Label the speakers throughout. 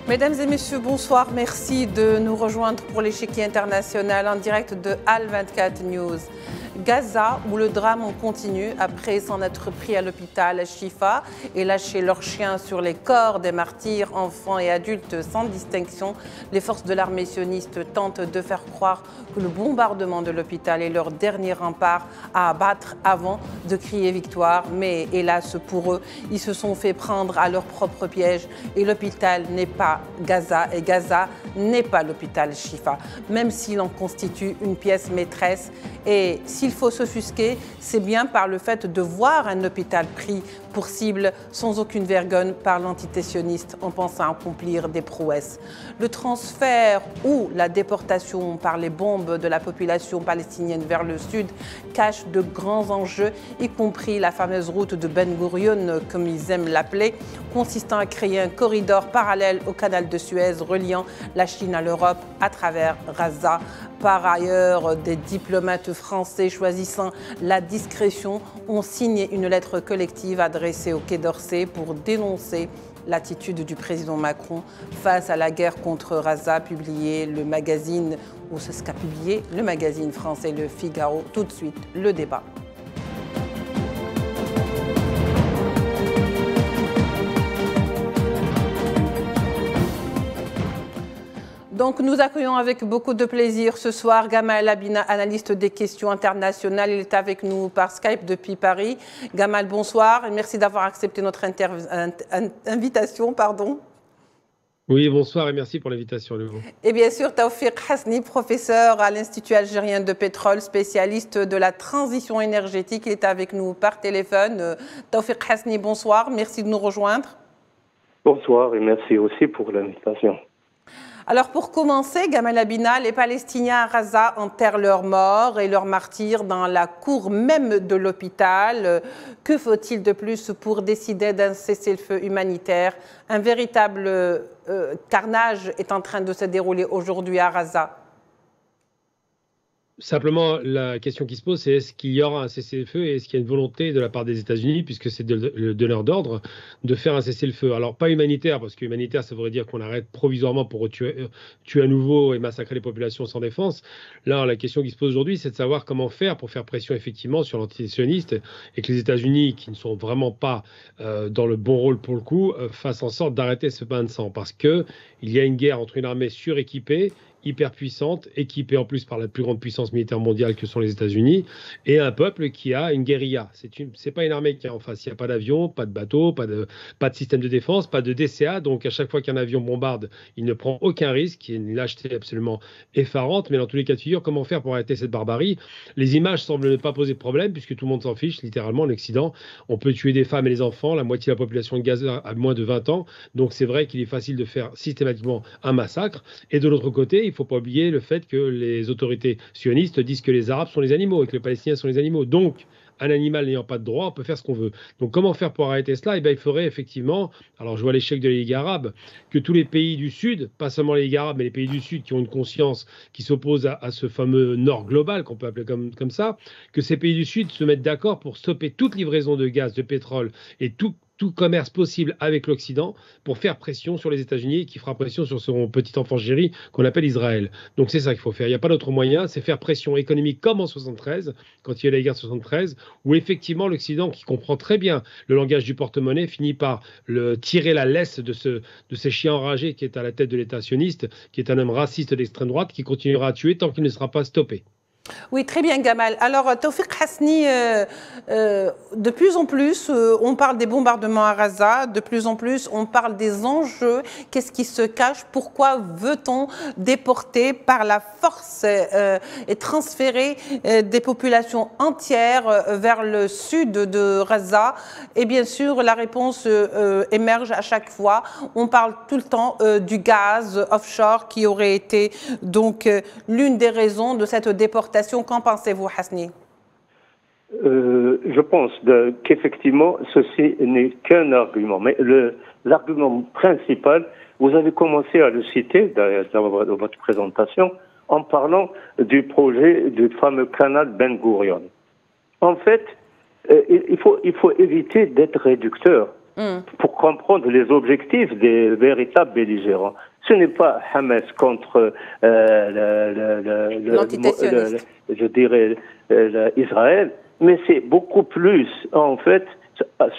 Speaker 1: Mesdames et messieurs, bonsoir. Merci de nous rejoindre pour l'échiquier international en direct de Al 24 News. Gaza, où le drame en continue après s'en être pris à l'hôpital Shifa et lâcher leurs chiens sur les corps des martyrs, enfants et adultes sans distinction, les forces de l'armée sioniste tentent de faire croire que le bombardement de l'hôpital est leur dernier rempart à abattre avant de crier victoire. Mais hélas pour eux, ils se sont fait prendre à leur propre piège et l'hôpital n'est pas Gaza et Gaza n'est pas l'hôpital Shifa, même s'il en constitue une pièce maîtresse. Et s'il faut s'offusquer, c'est bien par le fait de voir un hôpital pris pour cible sans aucune vergogne par l'entité sioniste en pensant accomplir des prouesses. Le transfert ou la déportation par les bombes de la population palestinienne vers le sud cache de grands enjeux, y compris la fameuse route de Ben Gurion, comme ils aiment l'appeler, consistant à créer un corridor parallèle au canal de Suez reliant la Chine à l'Europe à travers Gaza. Par ailleurs, des diplomates français choisissant la discrétion ont signé une lettre collective adressée au Quai d'Orsay pour dénoncer l'attitude du président Macron face à la guerre contre Gaza, publié le magazine, ou ce qu'a publié le magazine français Le Figaro. Tout de suite, le débat. Donc nous accueillons avec beaucoup de plaisir ce soir Gamal Labina, analyste des questions internationales. Il est avec nous par Skype depuis Paris. Gamal, bonsoir et merci d'avoir accepté notre invitation.
Speaker 2: Oui, bonsoir et merci pour l'invitation.
Speaker 1: Et bien sûr, Taoufik Hasni, professeur à l'Institut algérien de pétrole, spécialiste de la transition énergétique. Il est avec nous par téléphone. Taoufik Hasni, bonsoir, merci de nous rejoindre.
Speaker 3: Bonsoir et merci aussi pour l'invitation.
Speaker 1: Alors pour commencer, Gamal Labina, les Palestiniens à Gaza enterrent leurs morts et leurs martyrs dans la cour même de l'hôpital. Que faut-il de plus pour décider d'un cessez-le-feu humanitaire? Un véritable carnage est en train de se dérouler aujourd'hui à Gaza.
Speaker 2: Simplement, la question qui se pose, c'est est-ce qu'il y aura un cessez-le-feu et est-ce qu'il y a une volonté de la part des États-Unis, puisque c'est de leur d'ordre, de faire un cessez-le-feu. Alors, pas humanitaire, parce que humanitaire, ça voudrait dire qu'on arrête provisoirement pour tuer à nouveau et massacrer les populations sans défense. Là, la question qui se pose aujourd'hui, c'est de savoir comment faire pour faire pression effectivement sur l'antisioniste et que les États-Unis, qui ne sont vraiment pas dans le bon rôle pour le coup, fassent en sorte d'arrêter ce bain de sang. Parce qu'il y a une guerre entre une armée suréquipée, hyper puissante, équipée en plus par la plus grande puissance militaire mondiale que sont les États-Unis, et un peuple qui a une guérilla. C'est pas une armée qui est en face. Il n'y a pas d'avion, pas de bateau, pas de système de défense, pas de DCA. Donc à chaque fois qu'un avion bombarde, il ne prend aucun risque. Il y a une lâcheté absolument effarante. Mais dans tous les cas de figure, comment faire pour arrêter cette barbarie? Les images semblent ne pas poser de problème puisque tout le monde s'en fiche. Littéralement, en Occident, on peut tuer des femmes et des enfants. La moitié de la population de Gaza a moins de 20 ans. Donc c'est vrai qu'il est facile de faire systématiquement un massacre. Et de l'autre côté, il ne faut pas oublier le fait que les autorités sionistes disent que les Arabes sont les animaux et que les Palestiniens sont les animaux. Donc, un animal n'ayant pas de droit, on peut faire ce qu'on veut. Donc, comment faire pour arrêter cela? Eh bien, il faudrait effectivement, alors je vois l'échec de la Ligue arabe, que tous les pays du Sud, pas seulement les Ligues arabes, mais les pays du Sud qui ont une conscience qui s'oppose à ce fameux Nord global, qu'on peut appeler comme ça, que ces pays du Sud se mettent d'accord pour stopper toute livraison de gaz, de pétrole et tout commerce possible avec l'Occident pour faire pression sur les États-Unis qui fera pression sur son petit enfant chéri qu'on appelle Israël. Donc c'est ça qu'il faut faire. Il n'y a pas d'autre moyen, c'est faire pression économique comme en 73, quand il y a eu la guerre de 73, où effectivement l'Occident, qui comprend très bien le langage du porte-monnaie, finit par tirer la laisse de ces chiens enragés qui est à la tête de l'État sioniste, qui est un homme raciste d'extrême droite, qui continuera à tuer tant qu'il ne sera pas stoppé.
Speaker 1: Oui, très bien, Gamal. Alors, Taoufik Hasni, de plus en plus, on parle des bombardements à Gaza, de plus en plus, on parle des enjeux. Qu'est-ce qui se cache? Pourquoi veut-on déporter par la force et transférer des populations entières vers le sud de Gaza? Et bien sûr, la réponse émerge à chaque fois. On parle tout le temps du gaz offshore qui aurait été donc l'une des raisons de cette déportation. Qu'en pensez-vous, Hasni?
Speaker 3: Je pense qu'effectivement, ceci n'est qu'un argument. Mais l'argument principal, vous avez commencé à le citer dans votre présentation en parlant du projet du fameux canal Ben Gurion. En fait, il faut éviter d'être réducteur. comprendre les objectifs des véritables belligérants. Ce n'est pas Hamas contre je dirais Israël, mais c'est beaucoup plus en fait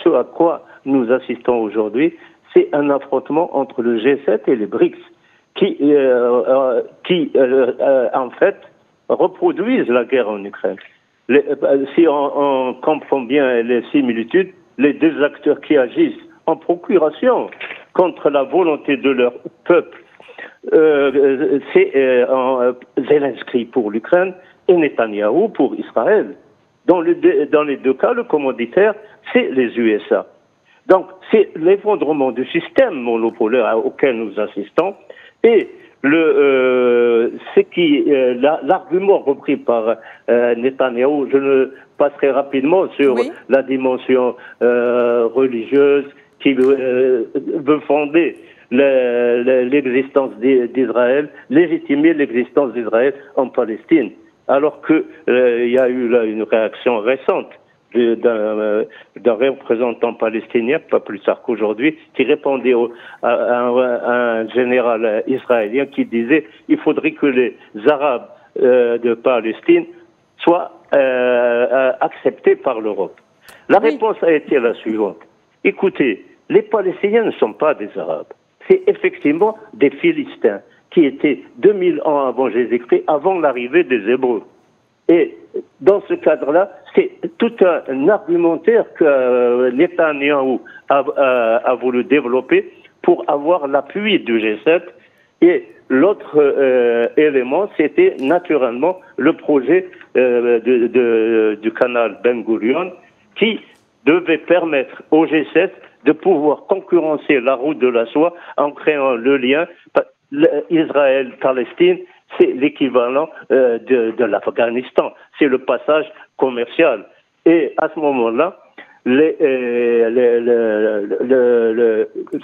Speaker 3: ce à quoi nous assistons aujourd'hui. C'est un affrontement entre le G7 et les BRICS qui en fait reproduisent la guerre en Ukraine. Si on comprend bien les similitudes, les deux acteurs qui agissent en procuration contre la volonté de leur peuple, c'est Zelensky pour l'Ukraine et Netanyahou pour Israël. Dans les deux cas, le commanditaire, c'est les USA. Donc, c'est l'effondrement du système monopolaire auquel nous assistons et l'argument repris par Netanyahou, je le passerai rapidement sur la dimension religieuse qui veut fonder l'existence d'Israël, légitimer l'existence d'Israël en Palestine, alors que il y a eu là une réaction récente d'un représentant palestinien, pas plus tard qu'aujourd'hui, qui répondait à un général israélien qui disait il faudrait que les Arabes de Palestine soient acceptés par l'Europe. La réponse a été la suivante. Écoutez, les Palestiniens ne sont pas des Arabes. C'est effectivement des Philistins qui étaient 2000 ans avant Jésus-Christ, avant l'arrivée des Hébreux. Et dans ce cadre-là, c'est tout un argumentaire que Netanyahou a voulu développer pour avoir l'appui du G7. Et l'autre élément, c'était naturellement le projet du canal Ben Gurion qui devait permettre au G7 de pouvoir concurrencer la route de la soie en créant le lien Israël-Palestine. C'est l'équivalent de l'Afghanistan. C'est le passage commercial. Et à ce moment-là,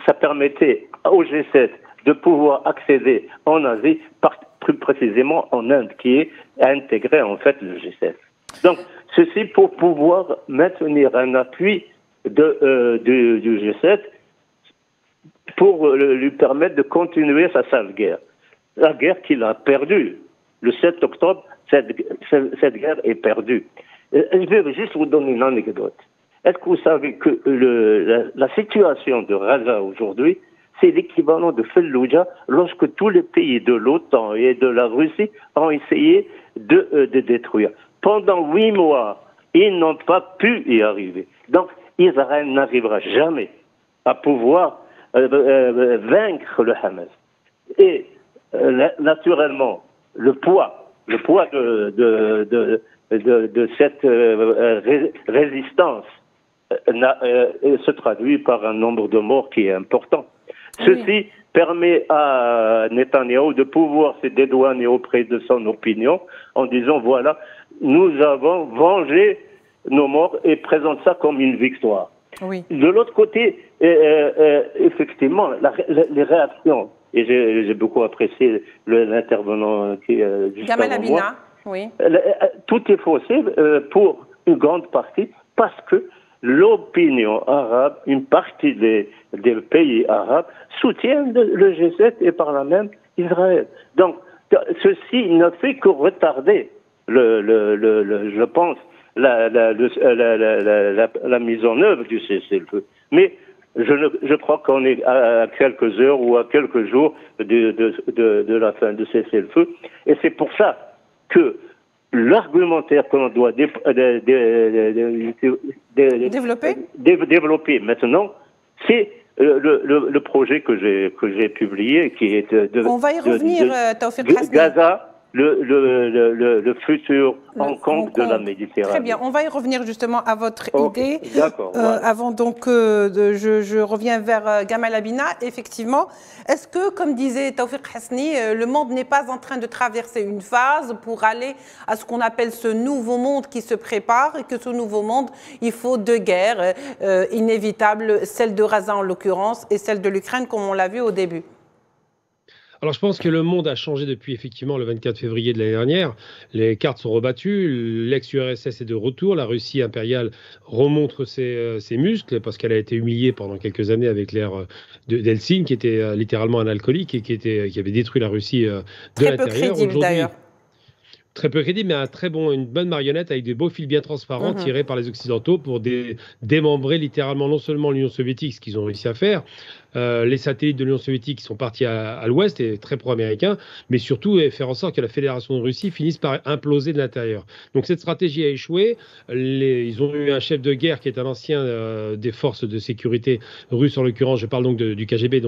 Speaker 3: ça permettait au G7 de pouvoir accéder en Asie, plus précisément en Inde, qui est intégré en fait le G7. Donc, ceci pour pouvoir maintenir un appui du G7 pour lui permettre de continuer sa sale guerre. La guerre qu'il a perdue. Le 7 octobre, cette guerre est perdue. Je vais juste vous donner une anecdote. Est-ce que vous savez que la situation de Gaza aujourd'hui, c'est l'équivalent de Fallujah lorsque tous les pays de l'OTAN et de la Russie ont essayé de détruire. Pendant 8 mois, ils n'ont pas pu y arriver. Donc, Israël n'arrivera jamais à pouvoir vaincre le Hamas. Et naturellement, le poids de cette résistance se traduit par un nombre de morts qui est important. Ceci permet à Netanyahou de pouvoir se dédouaner auprès de son opinion en disant voilà, nous avons vengé nos morts et présente ça comme une victoire. Oui. De l'autre côté, effectivement, les réactions, et j'ai beaucoup apprécié l'intervenant qui
Speaker 1: Gamal Abina, oui.
Speaker 3: Tout est faussé pour une grande partie parce que l'opinion arabe, une partie des pays arabes soutiennent le G7 et par là même Israël. Donc, ceci ne fait que retarder, je pense, la mise en œuvre du cessez-le-feu. Mais je crois qu'on est à quelques heures ou à quelques jours de la fin du cessez-le-feu. Et c'est pour ça que l'argumentaire que l'on doit développer maintenant, c'est le projet que j'ai publié, qui est
Speaker 1: on va y revenir, Tawfiq Hasni.
Speaker 3: Gaza, le futur Hong Kong de la Méditerranée.
Speaker 1: Très bien, on va y revenir justement à votre idée. D'accord. Avant donc, je reviens vers Gamal Abina. Effectivement, est-ce que, comme disait Tawfiq Hasni, le monde n'est pas en train de traverser une phase pour aller à ce qu'on appelle ce nouveau monde qui se prépare, et que ce nouveau monde, il faut deux guerres inévitables, celle de Gaza en l'occurrence et celle de l'Ukraine, comme on l'a vu au début?
Speaker 2: Alors, je pense que le monde a changé depuis effectivement le 24 février de l'année dernière. Les cartes sont rebattues. L'ex-URSS est de retour. La Russie impériale remontre ses muscles parce qu'elle a été humiliée pendant quelques années avec l'ère d'Helsinki, qui était littéralement un alcoolique et qui avait détruit la Russie de
Speaker 1: Très peu
Speaker 2: l'intérieur.
Speaker 1: crédible d'ailleurs.
Speaker 2: Très peu crédible, mais une bonne marionnette avec des beaux fils bien transparents tirés par les Occidentaux pour démembrer littéralement non seulement l'Union soviétique, ce qu'ils ont réussi à faire, les satellites de l'Union soviétique qui sont partis à l'ouest et très pro-américains, mais surtout faire en sorte que la Fédération de Russie finisse par imploser de l'intérieur. Donc cette stratégie a échoué. Ils ont eu un chef de guerre qui est un ancien des forces de sécurité russes, en l'occurrence, je parle donc du KGB,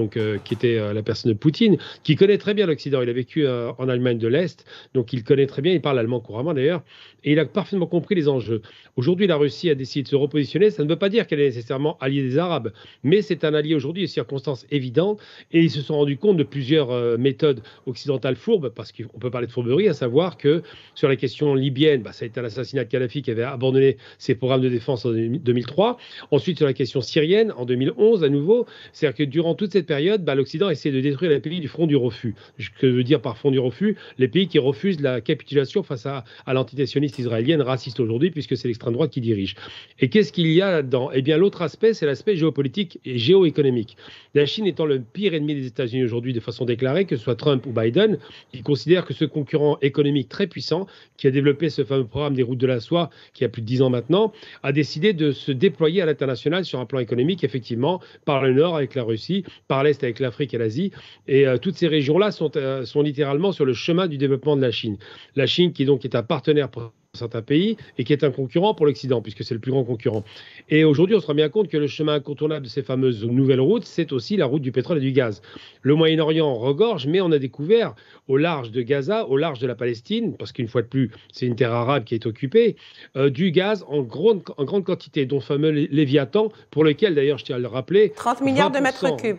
Speaker 2: qui était la personne de Poutine, qui connaît très bien l'Occident. Il a vécu en Allemagne de l'Est, donc il connaît très bien, il parle allemand couramment d'ailleurs, et il a parfaitement compris les enjeux. Aujourd'hui, la Russie a décidé de se repositionner. Ça ne veut pas dire qu'elle est nécessairement alliée des Arabes, mais c'est un allié aujourd'hui, circonstances évidentes, et ils se sont rendus compte de plusieurs méthodes occidentales fourbes, parce qu'on peut parler de fourberie, à savoir que sur la question libyenne, ça a été l'assassinat de Kadhafi qui avait abandonné ses programmes de défense en 2003. Ensuite, sur la question syrienne, en 2011, à nouveau, c'est-à-dire que durant toute cette période, l'Occident essaie de détruire les pays du front du refus. Ce que veut dire par front du refus, les pays qui refusent la capitulation face à l'entité sioniste israélienne, raciste aujourd'hui, puisque c'est l'extrême droite qui dirige. Et qu'est-ce qu'il y a là-dedans? Eh bien, l'autre aspect, c'est l'aspect géopolitique et géoéconomique. La Chine étant le pire ennemi des États-Unis aujourd'hui de façon déclarée, que ce soit Trump ou Biden, ils considèrent que ce concurrent économique très puissant, qui a développé ce fameux programme des routes de la soie, qui a plus de 10 ans maintenant, a décidé de se déployer à l'international sur un plan économique, effectivement, par le nord avec la Russie, par l'est avec l'Afrique et l'Asie. Et toutes ces régions-là sont littéralement sur le chemin du développement de la Chine. La Chine qui donc est un partenaire pour certains pays et qui est un concurrent pour l'Occident, puisque c'est le plus grand concurrent. Et aujourd'hui, on se rend bien compte que le chemin incontournable de ces fameuses nouvelles routes, c'est aussi la route du pétrole et du gaz. Le Moyen-Orient regorge, mais on a découvert au large de Gaza, au large de la Palestine, parce qu'une fois de plus, c'est une terre arabe qui est occupée, du gaz en grande quantité, dont le fameux Léviathan, pour lequel, d'ailleurs, je tiens à le rappeler,
Speaker 1: 30 milliards de mètres cubes.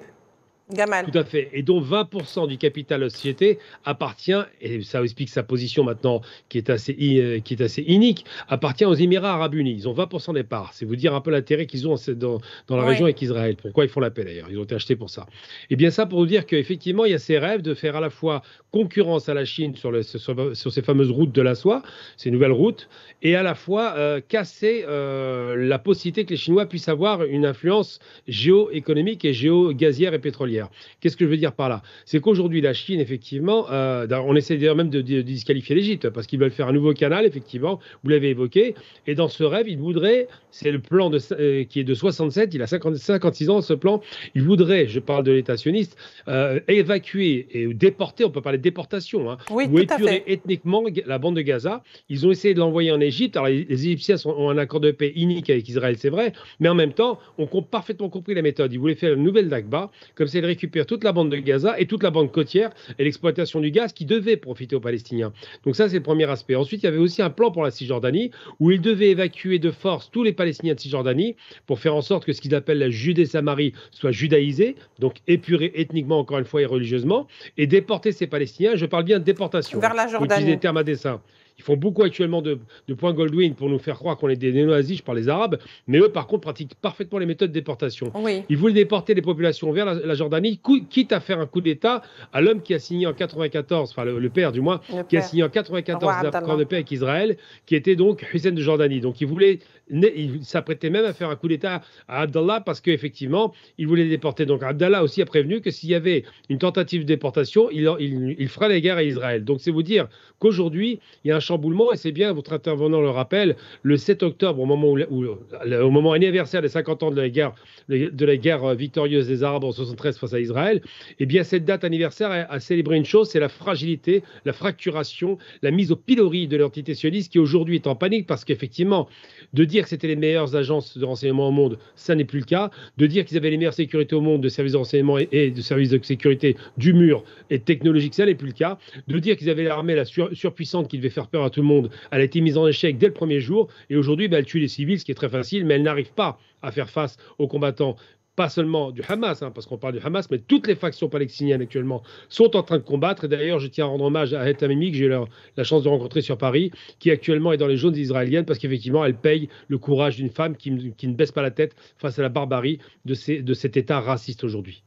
Speaker 1: Gamal.
Speaker 2: Tout à fait. Et dont 20% du capital de la société appartient, et ça explique sa position maintenant qui est assez inique, appartient aux Émirats arabes unis. Ils ont 20% des parts. C'est vous dire un peu l'intérêt qu'ils ont dans la région avec Israël. Pourquoi ils font la paix d'ailleurs? Ils ont été achetés pour ça. Et bien ça pour vous dire qu'effectivement, il y a ces rêves de faire à la fois concurrence à la Chine sur ces fameuses routes de la soie, ces nouvelles routes, et à la fois casser la possibilité que les Chinois puissent avoir une influence géoéconomique et géo-gazière et pétrolière. Qu'est-ce que je veux dire par là? C'est qu'aujourd'hui, la Chine, effectivement, on essaie d'ailleurs même de disqualifier l'Égypte, parce qu'ils veulent faire un nouveau canal, effectivement, vous l'avez évoqué, et dans ce rêve, ils voudraient, c'est le plan qui est de 67, il a 56 ans, ce plan, ils voudraient, je parle de l'État sioniste, évacuer et déporter, on peut parler de déportation,
Speaker 1: oui,
Speaker 2: ou épurer ethniquement la bande de Gaza. Ils ont essayé de l'envoyer en Égypte. Alors, les Égyptiens ont un accord de paix inique avec Israël, c'est vrai, mais en même temps, on a parfaitement compris la méthode. Ils voulaient faire une nouvelle Nakba, comme ça, ils récupèrent toute la bande de Gaza et toute la bande côtière et l'exploitation du gaz qui devait profiter aux Palestiniens. Donc ça, c'est le premier aspect. Ensuite, il y avait aussi un plan pour la Cisjordanie où ils devaient évacuer de force tous les Palestiniens de Cisjordanie pour faire en sorte que ce qu'ils appellent la Judée-Samarie soit judaïsée, donc épurée ethniquement, encore une fois, et religieusement, et déporter ces Palestiniens. Je parle bien de déportation.
Speaker 1: Vers la Jordanie.
Speaker 2: Faut utiliser des termes à dessein. Ils font beaucoup actuellement de points Goldwyn pour nous faire croire qu'on est des néo-nazis, je parle des Arabes, mais eux, par contre, pratiquent parfaitement les méthodes de déportation.
Speaker 1: Oui.
Speaker 2: Ils voulaient déporter les populations vers la Jordanie, quitte à faire un coup d'État à l'homme qui a signé en 94, enfin le père du moins, qui a signé en 94 l'accord de paix avec Israël, qui était donc Hussein de Jordanie. Donc il s'apprêtait même à faire un coup d'État à Abdallah parce qu'effectivement, il voulait déporter. Donc Abdallah aussi a prévenu que s'il y avait une tentative de déportation, il fera la guerre à Israël. Donc c'est vous dire qu'aujourd'hui, il y a un chamboulement, et c'est bien, votre intervenant le rappelle, le 7 octobre, au moment anniversaire des 50 ans de la guerre victorieuse des Arabes en 73 face à Israël, eh bien cette date anniversaire a célébré une chose, c'est la fragilité, la fracturation, la mise au pilori de l'entité sioniste qui aujourd'hui est en panique parce qu'effectivement, de dire que c'était les meilleures agences de renseignement au monde, ça n'est plus le cas. De dire qu'ils avaient les meilleures sécurités au monde de services de renseignement et de services de sécurité du mur et technologique, ça n'est plus le cas. De dire qu'ils avaient l'armée la surpuissante qui devait faire peur à tout le monde, elle a été mise en échec dès le premier jour. Et aujourd'hui, elle tue les civils, ce qui est très facile, mais elle n'arrive pas à faire face aux combattants. Pas seulement du Hamas, parce qu'on parle du Hamas, mais toutes les factions palestiniennes actuellement sont en train de combattre. Et d'ailleurs, je tiens à rendre hommage à Het Hamimi, que j'ai eu la chance de rencontrer sur Paris, qui actuellement est dans les jaunes israéliennes, parce qu'effectivement, elle paye le courage d'une femme qui ne baisse pas la tête face à la barbarie de cet État raciste aujourd'hui.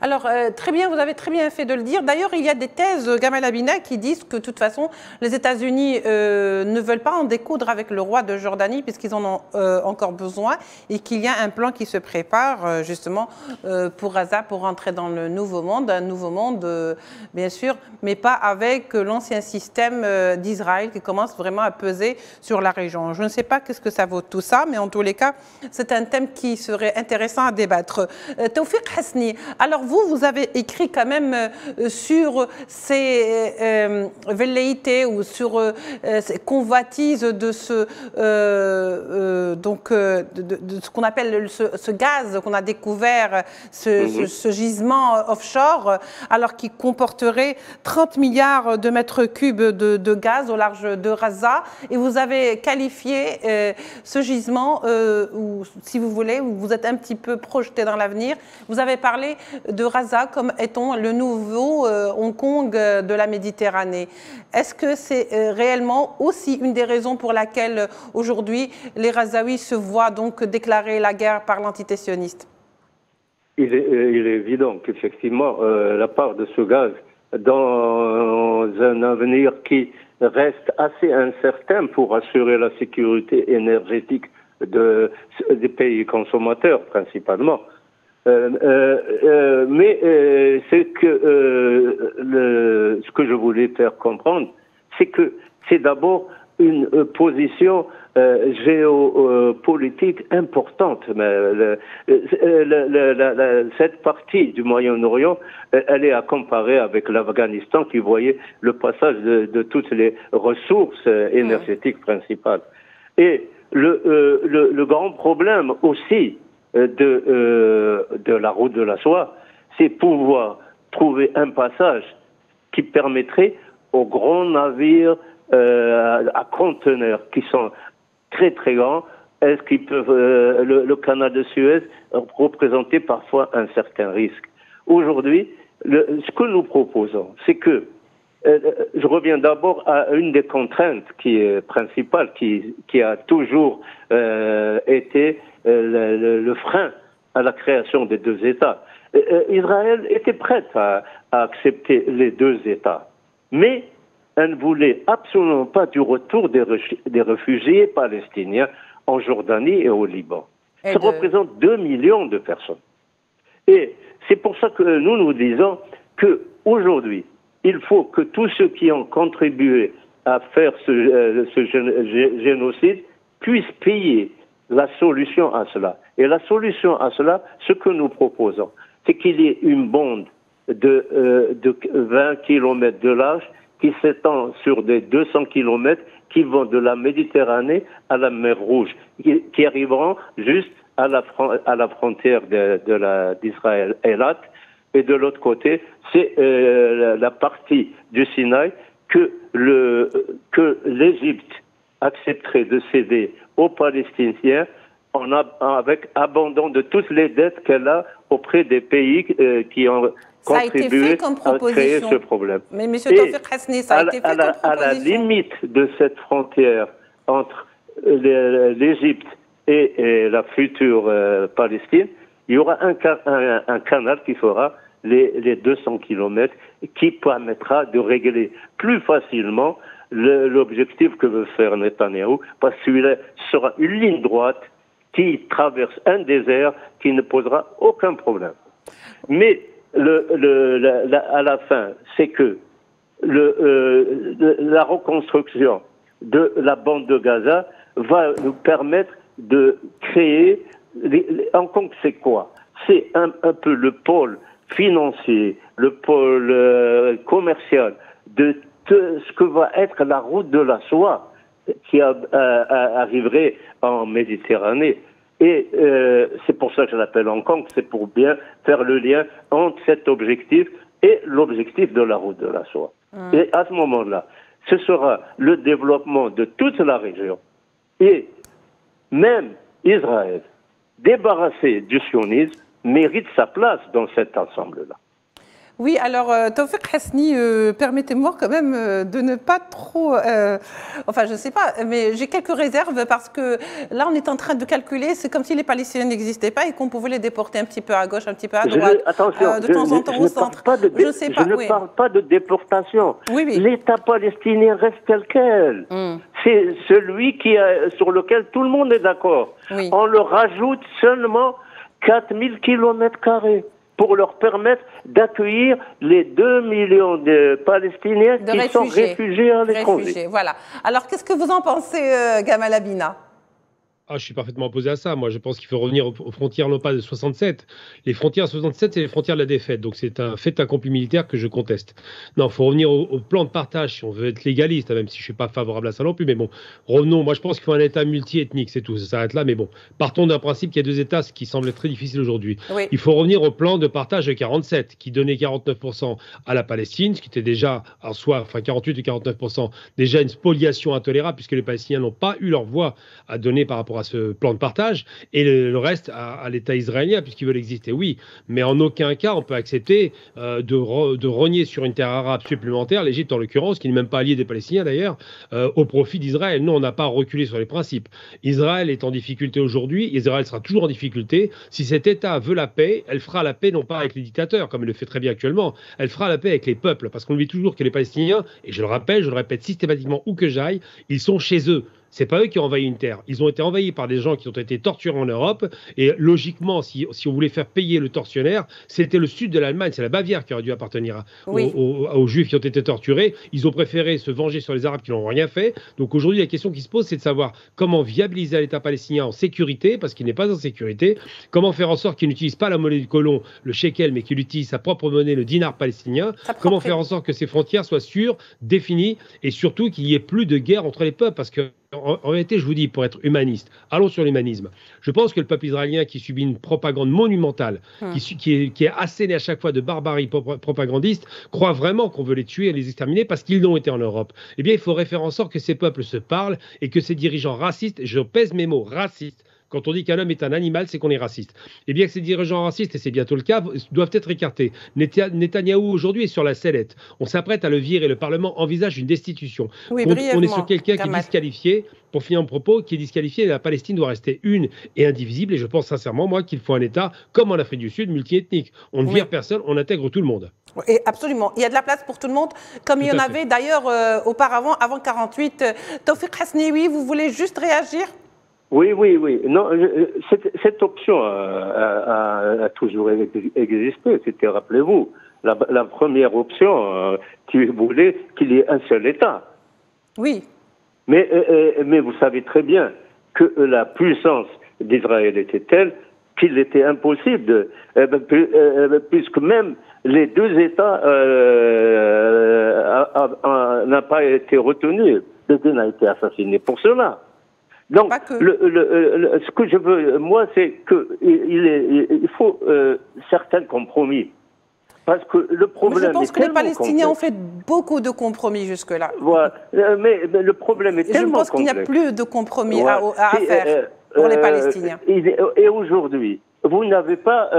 Speaker 1: Alors, très bien, vous avez très bien fait de le dire. D'ailleurs, il y a des thèses, Gamal Abina, qui disent que de toute façon, les États-Unis ne veulent pas en découdre avec le roi de Jordanie, puisqu'ils en ont encore besoin, et qu'il y a un plan qui se prépare, justement, pour Gaza, pour rentrer dans le nouveau monde, un nouveau monde, bien sûr, mais pas avec l'ancien système d'Israël qui commence vraiment à peser sur la région. Je ne sais pas qu'est-ce que ça vaut tout ça, mais en tous les cas, c'est un thème qui serait intéressant à débattre. Tawfiq Hasni, alors vous avez écrit quand même sur ces velléités ou sur ces convoitises de ce, de ce qu'on appelle ce gaz qu'on a découvert, ce gisement offshore, alors qui comporterait 30 milliards de mètres cubes de gaz au large de Gaza. Et vous avez qualifié ce gisement, ou si vous voulez, où vous êtes un petit peu projeté dans l'avenir, vous avez parlé de Gaza comme étant le nouveau Hong Kong de la Méditerranée. Est-ce que c'est réellement aussi une des raisons pour laquelle aujourd'hui les Gazaouis se voient donc déclarer la guerre par l'entité sioniste?
Speaker 3: Il est évident qu'effectivement, la part de ce gaz dans un avenir qui reste assez incertain pour assurer la sécurité énergétique des pays consommateurs principalement. Mais ce que je voulais faire comprendre, c'est que c'est d'abord une position géopolitique importante. Mais cette partie du Moyen-Orient, elle est à comparer avec l'Afghanistan qui voyait le passage de toutes les ressources énergétiques principales. Et le grand problème aussi de la route de la soie, c'est pouvoir trouver un passage qui permettrait aux grands navires à conteneurs qui sont très très grands, est-ce qu'ils peuvent le canal de Suez représenter parfois un certain risque. Aujourd'hui, ce que nous proposons, c'est que je reviens d'abord à une des contraintes qui est principale, qui a toujours été le frein à la création des deux États. Israël était prête à accepter les deux États, mais elle ne voulait absolument pas du retour des réfugiés palestiniens en Jordanie et au Liban. Ça représente 2 millions de personnes. Et c'est pour ça que nous disons qu'aujourd'hui, il faut que tous ceux qui ont contribué à faire ce génocide puissent payer la solution à cela. Et la solution à cela, ce que nous proposons, c'est qu'il y ait une bande de 20 km de large qui s'étend sur des 200 km qui vont de la Méditerranée à la mer Rouge, qui arriveront juste à la frontière d'Israël, Eilat. Et de l'autre côté, c'est la partie du Sinaï que l'Égypte accepterait de céder aux Palestiniens avec abandon de toutes les dettes qu'elle a auprès des pays qui ont contribué à créer ce problème.
Speaker 1: Mais M. Tawfiq Hasni, ça a été fait comme proposition.
Speaker 3: À la limite de cette frontière entre l'Égypte et la future Palestine, il y aura un canal qui fera les 200 km qui permettra de régler plus facilement l'objectif que veut faire Netanyahou, parce que celui-là sera une ligne droite qui traverse un désert qui ne posera aucun problème. Mais à la fin, c'est que la reconstruction de la bande de Gaza va nous permettre de créer... Hong Kong, c'est quoi? C'est un peu le pôle financier, le pôle commercial de ce que va être la route de la soie qui arriverait en Méditerranée. Et c'est pour ça que je l'appelle Hong Kong, c'est pour bien faire le lien entre cet objectif et l'objectif de la route de la soie. Et à ce moment-là, ce sera le développement de toute la région. Et même Israël, débarrassé du sionisme, mérite sa place dans cet ensemble-là.
Speaker 1: Oui, alors Tawfiq Hasni, permettez-moi quand même de ne pas trop... enfin, je ne sais pas, mais j'ai quelques réserves parce que là, on est en train de calculer, c'est comme si les Palestiniens n'existaient pas et qu'on pouvait les déporter un petit peu à gauche, un petit peu à droite, de temps en temps au centre.
Speaker 3: Je ne parle pas de déportation.
Speaker 1: Oui, oui.
Speaker 3: L'État palestinien reste tel quel. C'est celui sur lequel tout le monde est d'accord.
Speaker 1: Oui.
Speaker 3: On leur rajoute seulement 4000 km² pour leur permettre d'accueillir les 2 millions de Palestiniens qui sont réfugiés à l'étranger.
Speaker 1: Voilà. Alors, qu'est-ce que vous en pensez, Gamal Abina?
Speaker 2: Ah, je suis parfaitement opposé à ça. Moi, je pense qu'il faut revenir aux frontières, non pas de 67. Les frontières de 67, c'est les frontières de la défaite. Donc, c'est un fait accompli militaire que je conteste. Non, il faut revenir au plan de partage si on veut être légaliste, même si je ne suis pas favorable à ça non plus. Mais bon, revenons. Moi, je pense qu'il faut un État multi-ethnique, c'est tout. Ça s'arrête là. Mais bon, partons d'un principe qu'il y a 2 États, ce qui semble très difficile aujourd'hui.
Speaker 1: Oui.
Speaker 2: Il faut revenir au plan de partage de 47, qui donnait 49% à la Palestine, ce qui était déjà, en soi, enfin 48 ou 49%, déjà une spoliation intolérable, puisque les Palestiniens n'ont pas eu leur voix à donner par rapport à ce plan de partage, et le reste à l'État israélien, puisqu'ils veulent exister, oui. Mais en aucun cas, on peut accepter de rogner sur une terre arabe supplémentaire, l'Égypte en l'occurrence, qui n'est même pas alliée des Palestiniens d'ailleurs, au profit d'Israël. Non, on n'a pas reculé sur les principes. Israël est en difficulté aujourd'hui, Israël sera toujours en difficulté. Si cet État veut la paix, elle fera la paix non pas avec les dictateurs, comme elle le fait très bien actuellement, elle fera la paix avec les peuples, parce qu'on oublie toujours que les Palestiniens, et je le rappelle, je le répète systématiquement où que j'aille, ils sont chez eux. C'est pas eux qui ont envahi une terre. Ils ont été envahis par des gens qui ont été torturés en Europe. Et logiquement, si on voulait faire payer le tortionnaire, c'était le sud de l'Allemagne, c'est la Bavière qui aurait dû appartenir aux Juifs qui ont été torturés. Ils ont préféré se venger sur les Arabes qui n'ont rien fait. Donc aujourd'hui, la question qui se pose, c'est de savoir comment viabiliser l'État palestinien en sécurité, parce qu'il n'est pas en sécurité. Comment faire en sorte qu'il n'utilise pas la monnaie du colon, le shekel, mais qu'il utilise sa propre monnaie, le dinar palestinien. Comment faire en sorte que ces frontières soient sûres, définies, et surtout qu'il n'y ait plus de guerre entre les peuples, parce que en réalité, je vous dis, pour être humaniste, allons sur l'humanisme. Je pense que le peuple israélien qui subit une propagande monumentale, qui est assénée à chaque fois de barbarie propagandiste, croit vraiment qu'on veut les tuer et les exterminer parce qu'ils l'ont été en Europe. Eh bien, il faudrait faire en sorte que ces peuples se parlent et que ces dirigeants racistes, je pèse mes mots, racistes, quand on dit qu'un homme est un animal, c'est qu'on est raciste. Et bien que ces dirigeants racistes, et c'est bientôt le cas, doivent être écartés. Netanyahou aujourd'hui est sur la sellette. On s'apprête à le virer. Le Parlement envisage une destitution.
Speaker 1: Oui,
Speaker 2: on est sur quelqu'un qui est disqualifié. Pour finir mon propos, qui est disqualifié, la Palestine doit rester une et indivisible. Et je pense sincèrement, moi, qu'il faut un État, comme en Afrique du Sud, multiethnique. On ne vire personne, on intègre tout le monde.
Speaker 1: Et absolument. Il y a de la place pour tout le monde, comme il y en avait d'ailleurs auparavant, avant 48. Tawfiq Hasni, oui, vous voulez juste réagir ?
Speaker 3: Oui. Non, cette option a toujours existé. C'était, rappelez-vous, la première option qui voulait qu'il y ait un seul État.
Speaker 1: Oui.
Speaker 3: Mais vous savez très bien que la puissance d'Israël était telle qu'il était impossible, puisque même les 2 États n'ont pas été retenus. Bédine a été assassiné pour cela. Donc, ce que je veux, moi, c'est qu'il faut certains compromis. Parce que le problème.
Speaker 1: Je pense que les Palestiniens ont fait beaucoup de compromis jusque-là.
Speaker 3: Voilà. Mais le problème est tellement complexe.
Speaker 1: Je pense qu'il n'y a plus de compromis à faire pour les Palestiniens.
Speaker 3: Et aujourd'hui, vous n'avez pas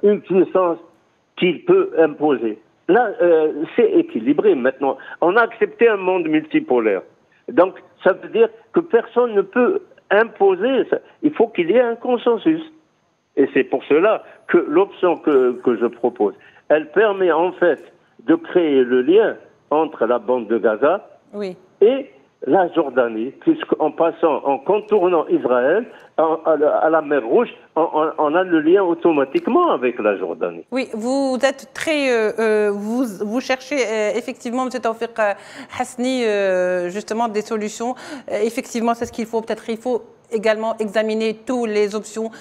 Speaker 3: une puissance qui peut imposer. Là, c'est équilibré maintenant. On a accepté un monde multipolaire. Donc, ça veut dire que personne ne peut imposer ça. Il faut qu'il y ait un consensus. Et c'est pour cela que l'option que je propose, elle permet en fait de créer le lien entre la bande de Gaza et la Jordanie, puisqu'en passant, en contournant Israël, à la mer Rouge, on a le lien automatiquement avec la Jordanie.
Speaker 1: Oui, vous êtes très... vous cherchez effectivement, M. Tawfiq Hasni, justement des solutions. Effectivement, c'est ce qu'il faut. Peut-être il faut également examiner toutes les options,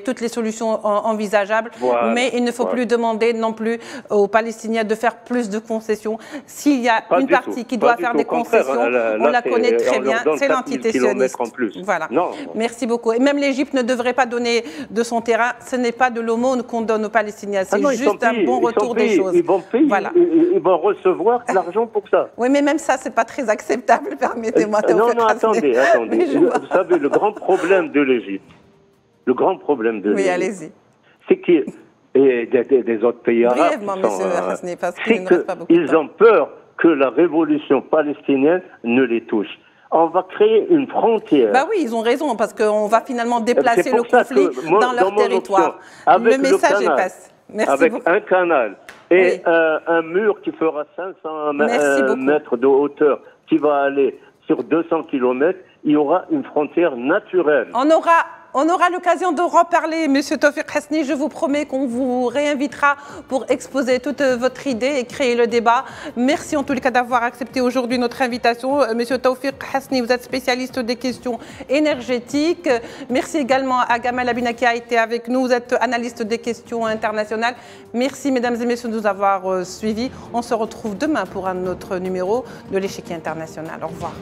Speaker 1: toutes les solutions envisageables. Voilà, mais il ne faut plus demander non plus aux Palestiniens de faire plus de concessions. S'il y a une partie qui doit faire des concessions, on la connaît très bien, c'est l'antitésioniste. Voilà. Non. Merci beaucoup. Et même l'Égypte ne devrait pas donner de son terrain. Ce n'est pas de l'aumône qu'on donne aux Palestiniens. C'est juste un bon retour des choses.
Speaker 3: Ils vont payer, voilà. Ils vont recevoir de l'argent pour ça.
Speaker 1: Oui, mais même ça, c'est pas très acceptable. Permettez-moi.
Speaker 3: Non, attendez. Vous savez, le grand problème de l'Égypte, c'est que et des autres pays arabes.
Speaker 1: Brièvement, monsieur Hasni, parce qu'il ne
Speaker 3: C'est
Speaker 1: reste pas beaucoup de
Speaker 3: qu'ils
Speaker 1: temps.
Speaker 3: ont peur que la révolution palestinienne ne les touche. On va créer une frontière.
Speaker 1: Bah oui, ils ont raison, parce qu'on va finalement déplacer le conflit dans leur territoire. Le message est passé. Merci
Speaker 3: avec
Speaker 1: beaucoup.
Speaker 3: un canal et un mur qui fera 500 mètres de hauteur, qui va aller sur 200 km, il y aura une frontière naturelle.
Speaker 1: On aura l'occasion de reparler, Monsieur Tawfiq Hasni. Je vous promets qu'on vous réinvitera pour exposer toute votre idée et créer le débat. Merci en tous les cas d'avoir accepté aujourd'hui notre invitation. Monsieur Tawfiq Hasni, vous êtes spécialiste des questions énergétiques. Merci également à Gamal Abina qui a été avec nous. Vous êtes analyste des questions internationales. Merci mesdames et messieurs de nous avoir suivis. On se retrouve demain pour un autre numéro de l'Échiquier international. Au revoir.